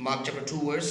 Mark chapter 2 verse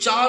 4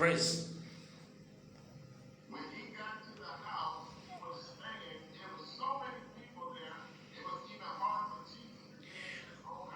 Praise.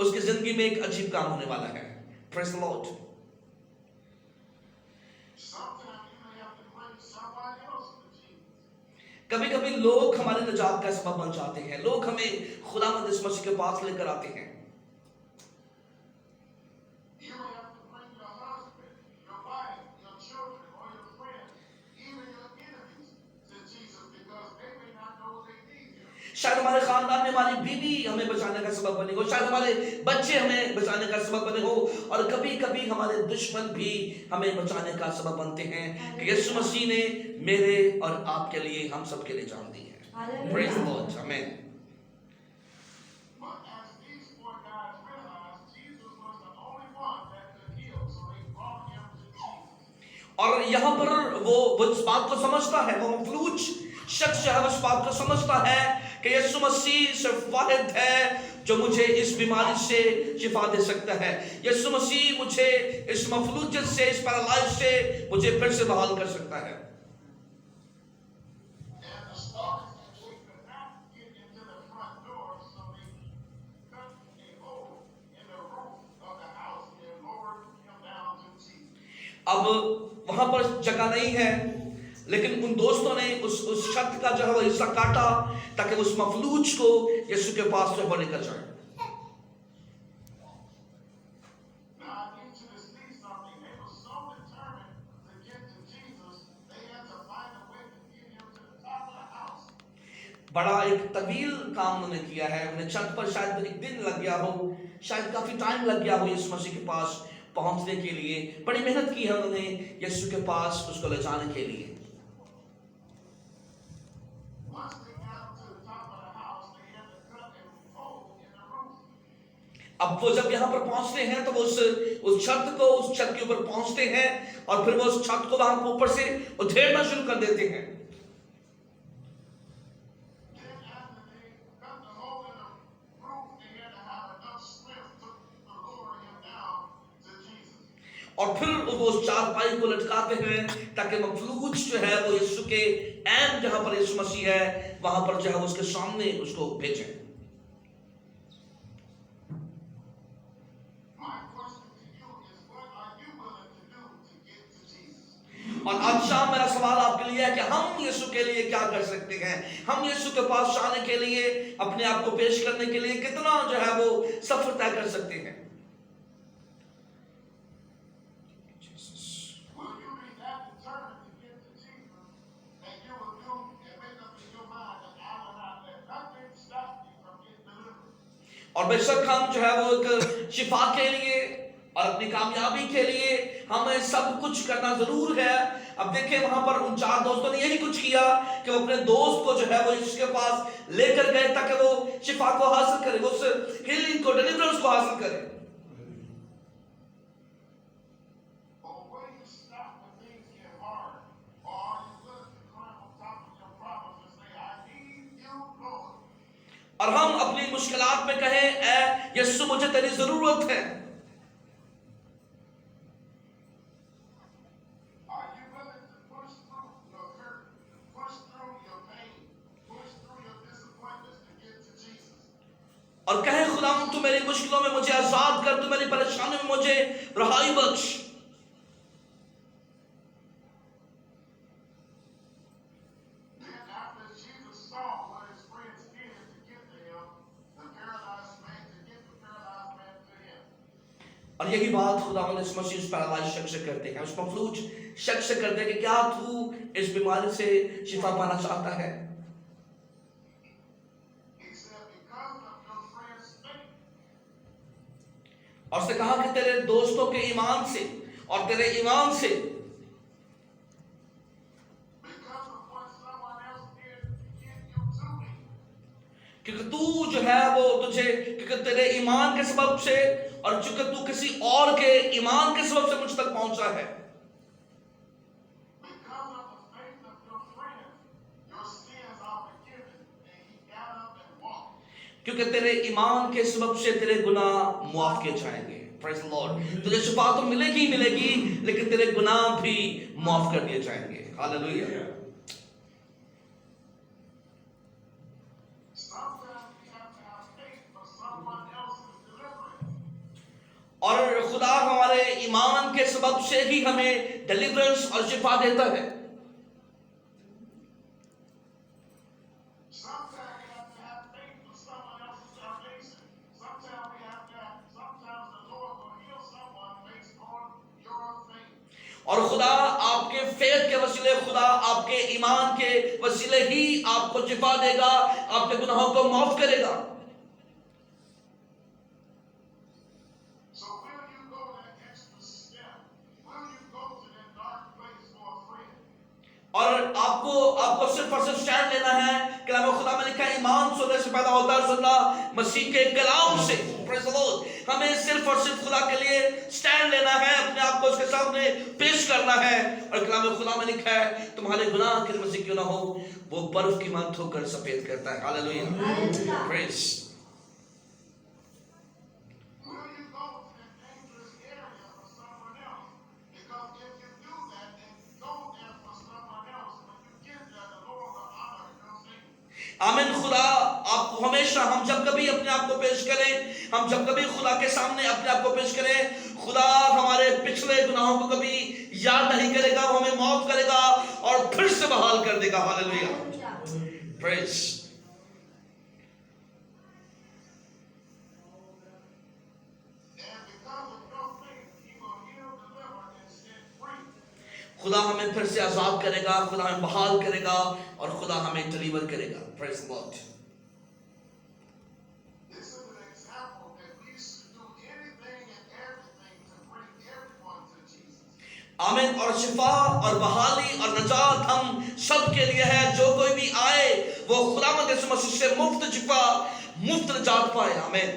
اس کی زندگی میں ایک عجیب کام ہونے والا ہے. Praise the Lord. کبھی کبھی لوگ ہمارے نجات کا سبب بن جاتے ہیں. لوگ ہمیں خداوند یسوع مسیح کے پاس لے کر آتے ہیں. شاید ہمارے خاندان میں ہماری بیوی ہمیں بچانے کا سبب بنے ہو, شاید ہمارے بچے ہمیں بچانے کا سبب بنے ہو, اور کبھی کبھی ہمارے دشمن بھی ہمیں بچانے کا سبب بنتے ہیں کہ یسوع مسیح نے میرے اور آپ کے لیے, ہم سب کے لیے جان دی ہے. Praise the Lord. Amen. اور یہاں پر وہ اس بات کو سمجھتا ہے, وہ مفلوج شخص جو ہے اس بات کو سمجھتا ہے کہ یسوع مسیح صرف واحد ہے جو مجھے اس بیماری سے شفا دے سکتا ہے. یسوع مسیح مجھے اس مفلوجت سے, اس پیرالائز سے مجھے پھر سے بحال کر سکتا ہے. اب وہاں پر جگہ نہیں ہے, لیکن ان دوستوں نے اس چھت کا جو ہے وہ حصہ کاٹا تاکہ اس مفلوج کو یسوع کے پاس جو ہے لے کر جائے. بڑا ایک طویل کام انہوں نے کیا ہے. انہیں چھت پر شاید ایک دن لگ گیا ہو, شاید کافی ٹائم لگ گیا ہو یسوع مسیح کے پاس پہنچنے کے لیے. بڑی محنت کی ہے انہوں نے یسوع کے پاس اس کو لے جانے کے لیے. اب وہ جب یہاں پر پہنچتے ہیں تو وہ اس چھت کے اوپر پہنچتے ہیں, اور پھر وہ اس چھت کو وہاں اوپر سے ادھیڑنا شروع کر دیتے ہیں. اور پھر وہ اس چارپائی کو لٹکاتے ہیں تاکہ مفلوج جو ہے وہ یسوع کے عین جہاں پر یسوع مسیح ہے وہاں پر جو ہے اس کے سامنے اس کو بھیجیں. اور آج شام میرا سوال آپ کے لیے ہے کہ ہم یسوع کے لیے کیا کر سکتے ہیں. ہم یسوع کے پاس جانے کے لیے, اپنے آپ کو پیش کرنے کے لیے کتنا جو ہے وہ سفر طے کر سکتے ہیں. اور بے شک ہم جو ہے وہ ایک شفا کے لیے اور اپنی کامیابی کے لیے ہمیں سب کچھ کرنا ضرور ہے. اب دیکھیں وہاں پر ان 4 دوستوں نے یہی کچھ کیا کہ وہ اپنے دوست کو جو ہے وہ اس کے پاس لے کر گئے تاکہ وہ شفا کو حاصل کرے, وہ اس ہیلنگ کو, ڈیلیورنس کو حاصل کرے. اور ہم اپنی مشکلات میں کہیں اے یسوع مجھے تیری ضرورت ہے. اور کہیں خداوند تو میری مشکلوں میں مجھے آزاد کر, تو میری پریشانیوں میں مجھے رہائی بخش. اور یہی بات خداوند یسوع مسیح اس پیرالائز شخص سے کرتے ہیں, اس مفلوج شخص سے کرتے ہیں کہ کیا تو اس بیماری سے شفا پانا چاہتا ہے. اور اس نے کہا کہ تیرے دوستوں کے ایمان سے اور تیرے ایمان سے, کیونکہ تو جو ہے وہ تجھے, کیونکہ تیرے ایمان کے سبب سے اور چونکہ تو کسی اور کے ایمان کے سبب سے مجھ تک پہنچا ہے. کیونکہ تیرے ایمان کے سبب سے تیرے گناہ معاف کیے جائیں گے. Praise the Lord. تجھے شفا تو ملے گی لیکن تیرے گناہ بھی معاف کر دیے جائیں گے. ہاللیلویہ. اور خدا ہمارے ایمان کے سبب سے ہی ہمیں ڈیلیورنس اور شفا دیتا ہے. Sometimes we have to have faith for someone else's salvation. Sometimes we have to have, sometimes the Lord will heal someone based on your faith. اور خدا آپ کے فیت کے وسیلے، خدا آپ کے ایمان کے وسیلے ہی آپ کو شفا دے گا، آپ کے گناہوں کو معاف کرے گا. So will you go that extra step? Will you go to that dark place for a friend? اور آپ کو صرف اور صرف اسٹینڈ لینا ہے. کلام خدا میں لکھا ہے ایمان سننے سے پیدا ہوتا ہے، سننا مسیح کے کلام سے. Praise the Lord. ہمیں صرف اور صرف خدا کے لیے اسٹینڈ لینا ہے، اپنے آپ کو اس کے سامنے پیش کرنا ہے. اور کلام خدا میں لکھا ہے تمہارے گناہ کے مسیح کیوں نہ ہو وہ برف کی مانند ہو کر سفید کرتا ہے. ہاللیلویہ. Praise. Will you go to that dangerous area for someone else? Because if you do that and you go there for someone else, when you get there, the Lord will honor your faith. آمین. خدا آپ کو ہمیشہ، ہم جب کبھی اپنے آپ کو پیش کریں، ہم جب کبھی خدا کے سامنے اپنے آپ کو پیش کریں، خدا ہمارے پچھلے گناہوں کو کبھی یاد نہیں کرے گا، وہ ہمیں معاف کرے گا اور پھر سے بحال کر دے گا. ہاللیلویہ. پریز. And because of your faith, He will heal, deliver, and set free. خدا ہمیں پھر سے آزاد کرے گا، خدا ہمیں بحال کرے گا اور خدا ہمیں ڈلیور کرے گا. پریز God. This is an example that we should do anything and everything to bring everyone to Jesus. آمین. اور شفا اور بحالی اور نجات ہم سب کے لیے ہے. جو کوئی بھی آئے وہ خداوند یسوع مسیح سے مفت شفا، مفت نجات پائے. آمین.